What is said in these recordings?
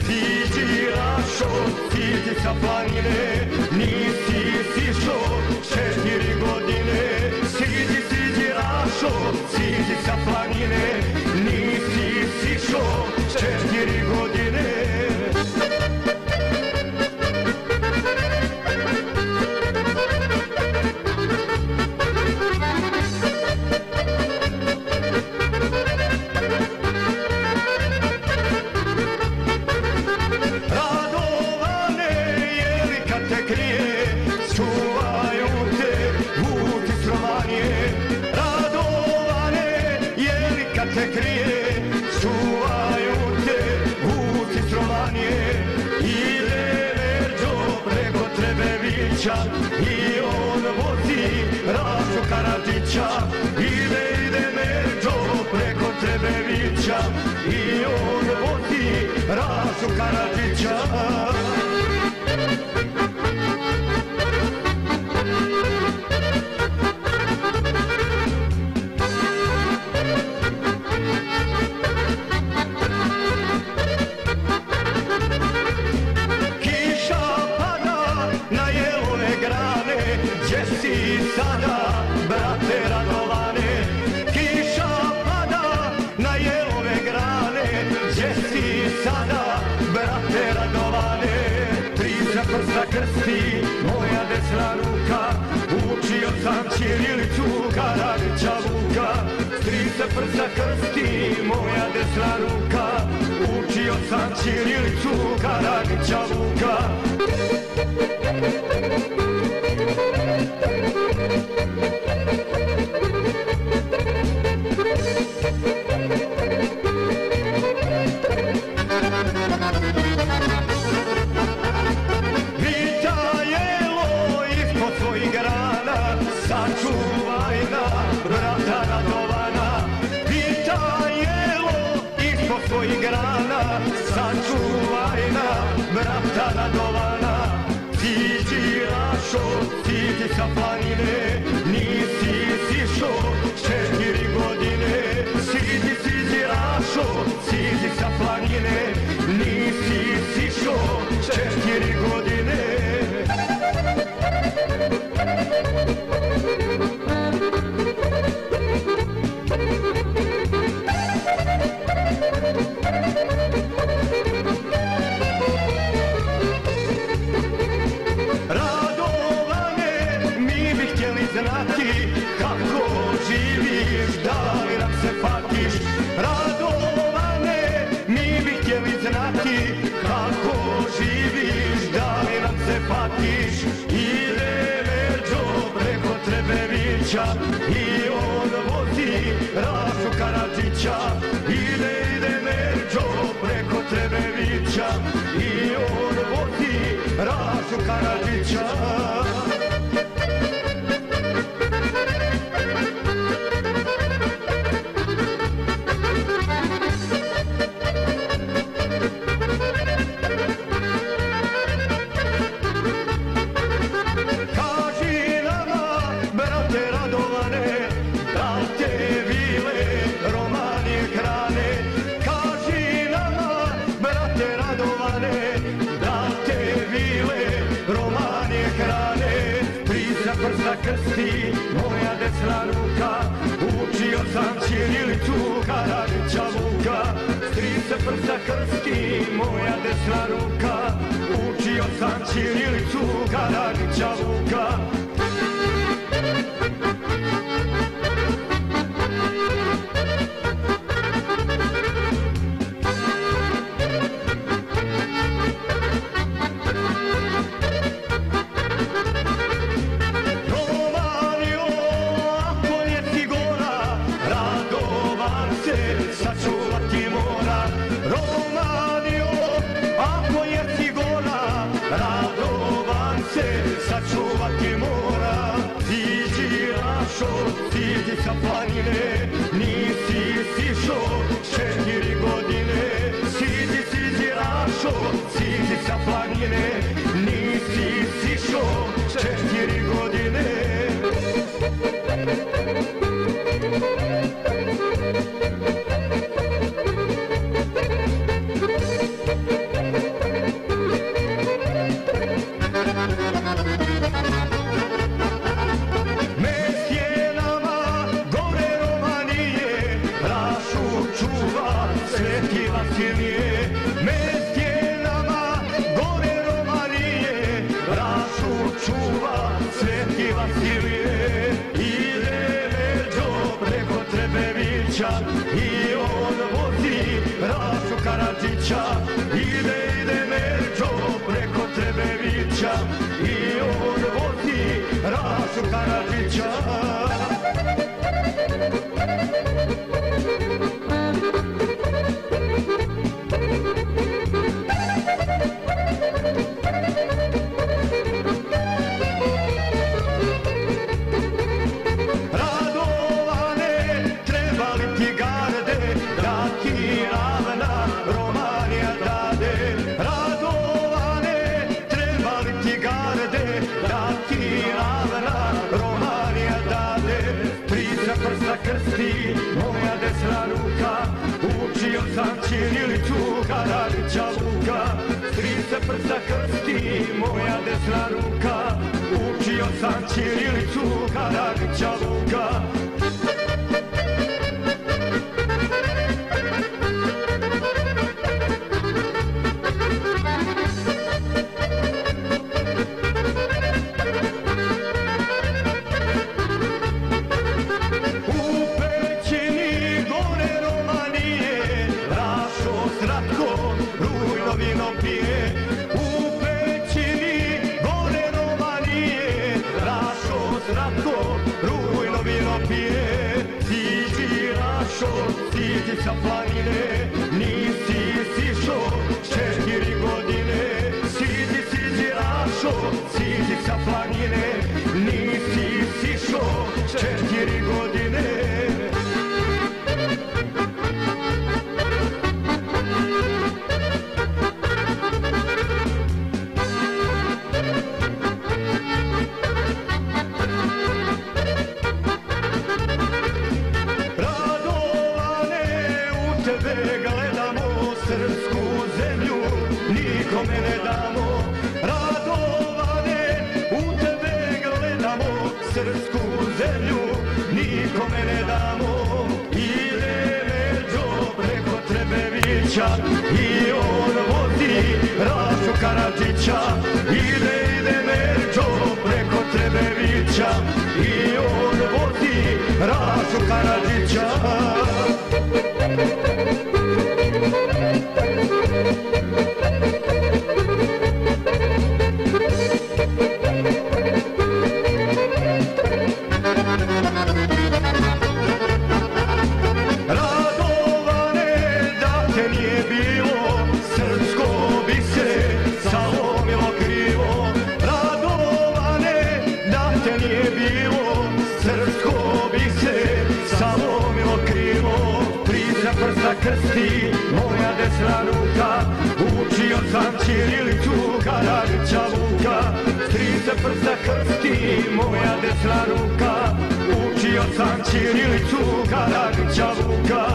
siđi Rašo, siđi sa planine, nisi sišo 4 godine. Siđi Rašo, siđi sa planine, nisi sišo 4 godine. Te krije, čuvaju te vuci stromanije. Ide Verđo preko Trebevića i on vozi Rašu Karadžića. Ide Verđo preko Trebevića i on vozi Rašu Karadžića. Sada, brate Radovane, kiša pada na jelove grane. Gdje si sada, brate Radovane? 3 prsta krsti, moja desna ruka, učio sam ćirilicu Karadžića Vuka. 3 prsta krsti, moja desna ruka, učio sam ćirilicu Karadžića Vuka. Sačuvaj nam brata Radovana, vita jelo ispod svojih grana. Sačuvaj nam brata Radovana. Siđi Rašo, siđi sa planine, nisi sišo 4 godine. Siđi Rašo, siđi sa planine, nisi sišo 4 godine. Radovane, mi bi htjeli znati kako živiš, da li nam se patiš. Radovane, mi bi htjeli znati kako živiš, da li nam se patiš. Ide Verđo preko Trebevića i on vozi Rašu Karadžića. Ide Verđo preko Trebevića i on vozi Rašu Karadžića. Kaži nama, brate Radovane, da te vile romanije hrane. Kaži nama, brate Radovane, da te vile romanije hrane. 3 prsta krsti, moja desna ruka, učio sam ćirilicu Karadžića Vuka. 3 prsta krsti, moja desna ruka, učio sam ćirilicu Karadžića Vuka. Sačuvati mora Romanio, ako je Cigona, Radovan se sačuvati mora. Siđi Rašo, siđi sa planine, nisi sišo 4 godine. Siđi Rašo, siđi sa planine, nisi sišo 4 godine. ide Merđo, preko tebe vića i on vozi Rašu Karadžića. Krsti, moja desna ruka, učio sam ćirilicu Karadžića Vuka. Tri se prsta krsti, moja desna ruka, učio sam ćirilicu Karadžića Vuka. Siđi sa planine, nisi sišo 4 godine. Siđi Rašo, siđi sa planine, nisi sišo 4 godine. Srpsku zemlju nikome ne damo, Radovane, u tebe gledamo, srpsku zemlju nikome ne damo. Ide Merđo, preko tebe vića i on vozi Rašu Karadžića. Ide Merđo, preko tebe vića i on vozi Rašu Karadžića. Krsti, moja desna ruka, učio sam ćirilicu Karadžića Vuka. Tri se prsta krsti, moja desna ruka, učio sam ćirilicu Karadžića Vuka.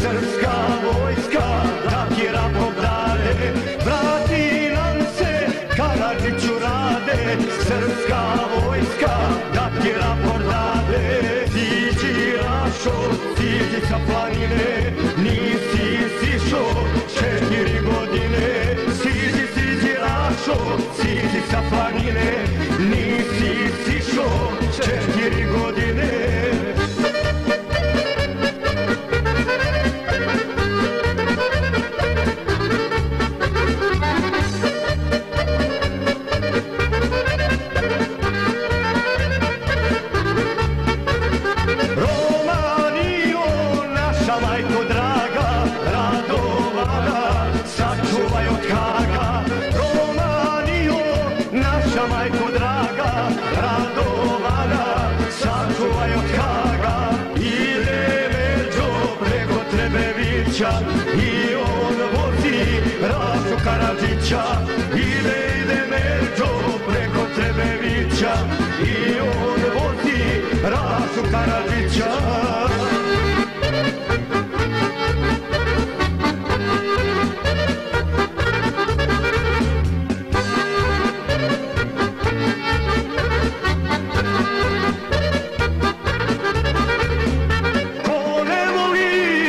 Srpska vojska da ti rapom dade, vrati nam se Karadžiću rade. Srpska vojska da ti rapom dade. Siđi Rašo, siđi sa planine, nisi sišo 4 godine. Siđi Rašo, siđi sa planine, nisi sišo 4 godine. Majko draga, Radovana, sačuvaj od Haga. Romanio, naša majko draga, Radovana, sačuvaj od Haga. Ide Merđo, preko tebe vića i on vozi Rašu Karadžića. Ide Merđo, preko tebe vića i on vozi Rašu Karadžića. Ko ne voli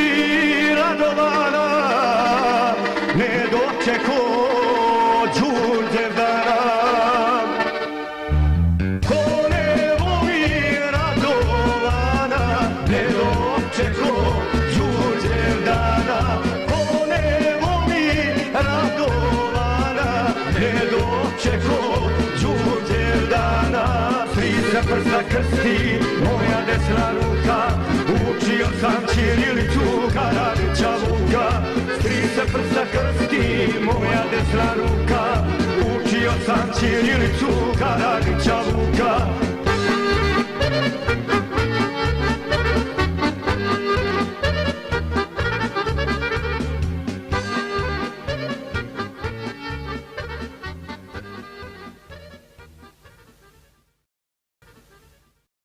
prsta krsti moja desna ruka. Učio sam ćirilicu Karadžića Vuka. S 30 prsta krsti moja desna ruka. Učio sam ćirilicu Karadžića Vuka.